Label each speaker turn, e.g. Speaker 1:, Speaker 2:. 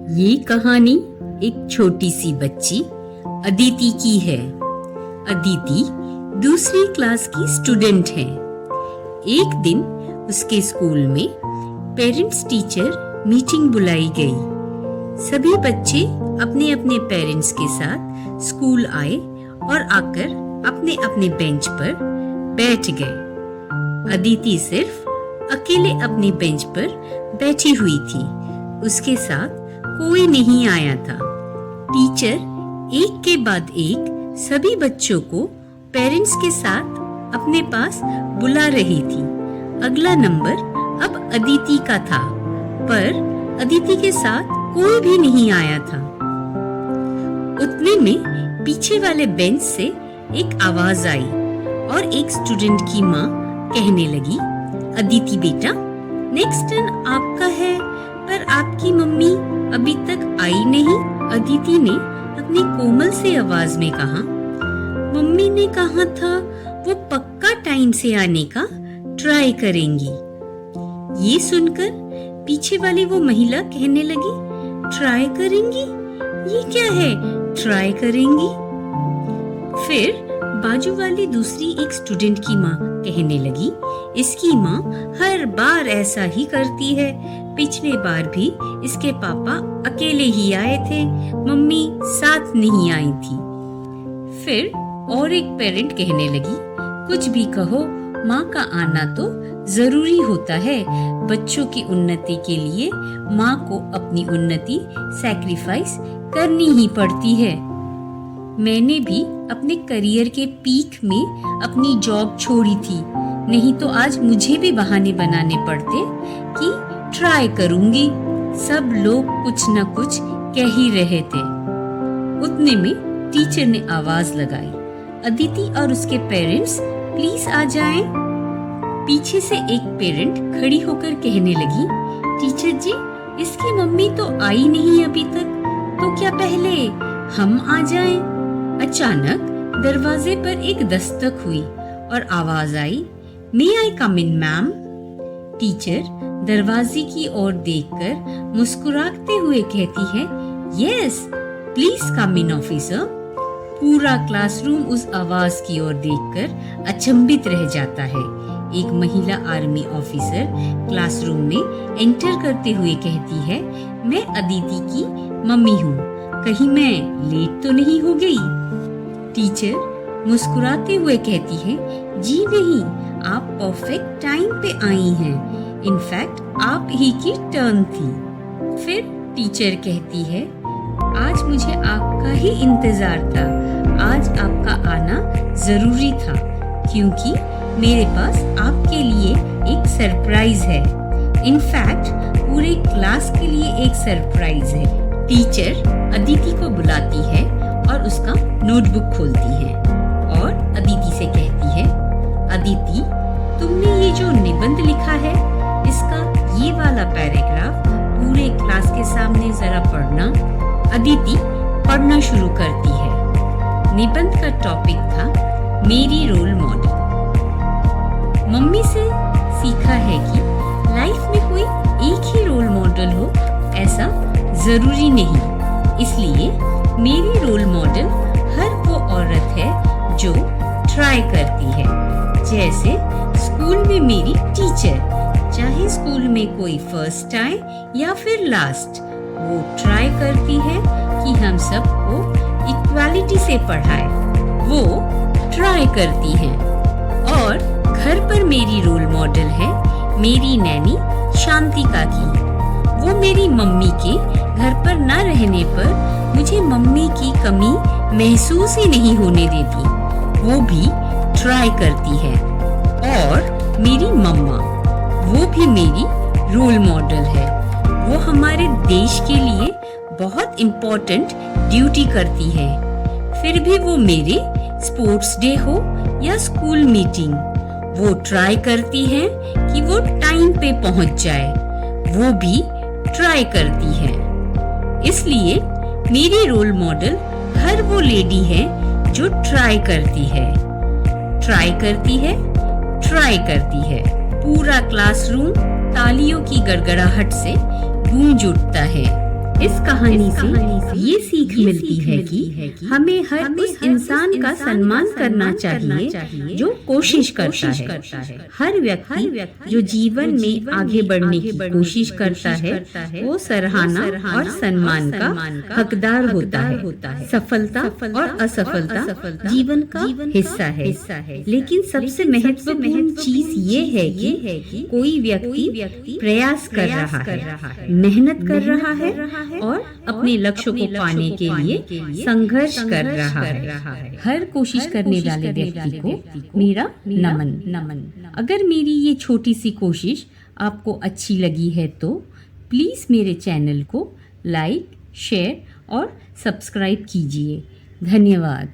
Speaker 1: ये कहानी एक छोटी सी बच्ची अदिति की है। अदिति दूसरी क्लास की स्टूडेंट है। एक दिन उसके स्कूल में पेरेंट्स टीचर मीटिंग बुलाई गई। सभी बच्चे अपने अपने पेरेंट्स के साथ स्कूल आए और आकर अपने अपने बेंच पर बैठ गए। अदिति सिर्फ अकेले अपने बेंच पर बैठी हुई थी। उसके साथ कोई नहीं आया था। टीचर एक के बाद एक सभी बच्चों को पेरेंट्स के साथ अपने पास बुला रही थी। अगला नंबर अब अदिति का था, पर अदिति के साथ कोई भी नहीं आया था। उतने में पीछे वाले बेंच से एक आवाज आई और एक स्टूडेंट की माँ कहने लगी, अदिति बेटा, नेक्स्ट टर्न आपका है, पर आपकी मम्मी अभी तक आई नहीं। अदिति ने अपनी कोमल से आवाज में कहा, मम्मी ने कहा था वो पक्का टाइम से आने का ट्राई करेंगी। ये सुनकर पीछे वाली वो महिला कहने लगी, ट्राई करेंगी? ये क्या है ट्राई करेंगी? फिर बाजू वाली दूसरी एक स्टूडेंट की माँ कहने लगी, इसकी माँ हर बार ऐसा ही करती है। पिछले बार भी इसके पापा अकेले ही आए थे, मम्मी साथ नहीं आई थी। फिर और एक पेरेंट कहने लगी, कुछ भी कहो, माँ का आना तो जरूरी होता है। बच्चों की उन्नति के लिए माँ को अपनी उन्नति सैक्रिफाइस करनी ही पड़ती है। मैंने भी अपने करियर के पीक में अपनी जॉब छोड़ी थी, नहीं तो आज मुझे भी बहाने बनाने पड़ते कि ट्राई करूंगी। सब लोग कुछ न कुछ कह ही रहे थे। उतने में टीचर ने आवाज लगाई, अदिति और उसके पेरेंट्स प्लीज आ जाएं। पीछे से एक पेरेंट खड़ी होकर कहने लगी, टीचर जी, इसकी मम्मी तो आई नहीं अभी तक, तो क्या पहले हम आ जाएं? अचानक दरवाजे पर एक दस्तक हुई और आवाज आई, मे आई कम इन मैम? टीचर दरवाजे की ओर देखकर मुस्कुराते हुए कहती है, yes please come in officer. पूरा क्लासरूम उस आवाज की ओर देखकर अचंभित रह जाता है। एक महिला आर्मी ऑफिसर क्लासरूम में एंटर करते हुए कहती है, मैं अदिति की मम्मी हूँ, कहीं मैं लेट तो नहीं हो गई? टीचर मुस्कुराते हुए कहती है, जी नहीं, आप परफेक्ट टाइम पे आई हैं। इनफैक्ट आप ही की टर्न थी। फिर टीचर कहती है, आज मुझे आपका ही इंतजार था। आज आपका आना जरूरी था, क्योंकि मेरे पास आपके लिए एक सरप्राइज है। इनफैक्ट पूरे क्लास के लिए एक सरप्राइज है। टीचर अदिति को बुलाती है और उसका नोटबुक खोलती है और अदिति से कहती है, अदिति, तुमने ये जो निबंध लिखा है, इसका ये वाला पैराग्राफ पूरे क्लास के सामने जरा पढ़ना। अदिति पढ़ना शुरू करती है। निबंध का टॉपिक था मेरी रोल मॉडल। मम्मी से सीखा है कि लाइफ में कोई एक ही रोल मॉडल हो ऐसा जरूरी नहीं। इसलिए मेरी रोल मॉडल हर वो औरत है जो ट्राई करती है। जैसे स्कूल में मेरी टीचर, चाहे स्कूल में कोई फर्स्ट आए या फिर लास्ट, वो ट्राई करती है कि हम सबको इक्वालिटी से पढ़ाए। वो ट्राई करती है। और घर पर मेरी रोल मॉडल है मेरी नैनी शांतिका की। वो मेरी मम्मी के घर पर न रहने पर मुझे मम्मी की कमी महसूस ही नहीं होने देती। वो भी ट्राई करती है। और मेरी मम्मा, वो भी मेरी रोल मॉडल है। वो हमारे देश के लिए बहुत इम्पोर्टेंट ड्यूटी करती है। फिर भी वो मेरे स्पोर्ट्स डे हो या स्कूल मीटिंग, वो ट्राई करती है कि वो टाइम पे पहुंच जाए। वो भी ट्राई करती है। इसलिए मेरी रोल मॉडल हर वो लेडी है जो ट्राई करती है। ट्राई करती है, ट्राई करती है। पूरा क्लासरूम तालियों की गड़गड़ाहट से गूंज उठता है। इस कहानी से ये सीख मिलती है कि हमें हर उस इंसान का सम्मान करना चाहिए जो कोशिश करता है। हर व्यक्ति जो जीवन में आगे बढ़ने की कोशिश करता है वो सराहना और सम्मान का हकदार होता है। सफलता और असफलता जीवन का हिस्सा है, लेकिन सबसे महत्वपूर्ण चीज ये है कि कोई व्यक्ति प्रयास कर रहा है, मेहनत कर रहा है और अपने लक्ष्य को पाने के लिए संघर्ष कर रहा है। हर कोशिश करने वाले व्यक्ति को मेरा नमन। अगर मेरी ये छोटी सी कोशिश आपको अच्छी लगी है तो प्लीज़ मेरे चैनल को लाइक, शेयर और सब्सक्राइब कीजिए। धन्यवाद।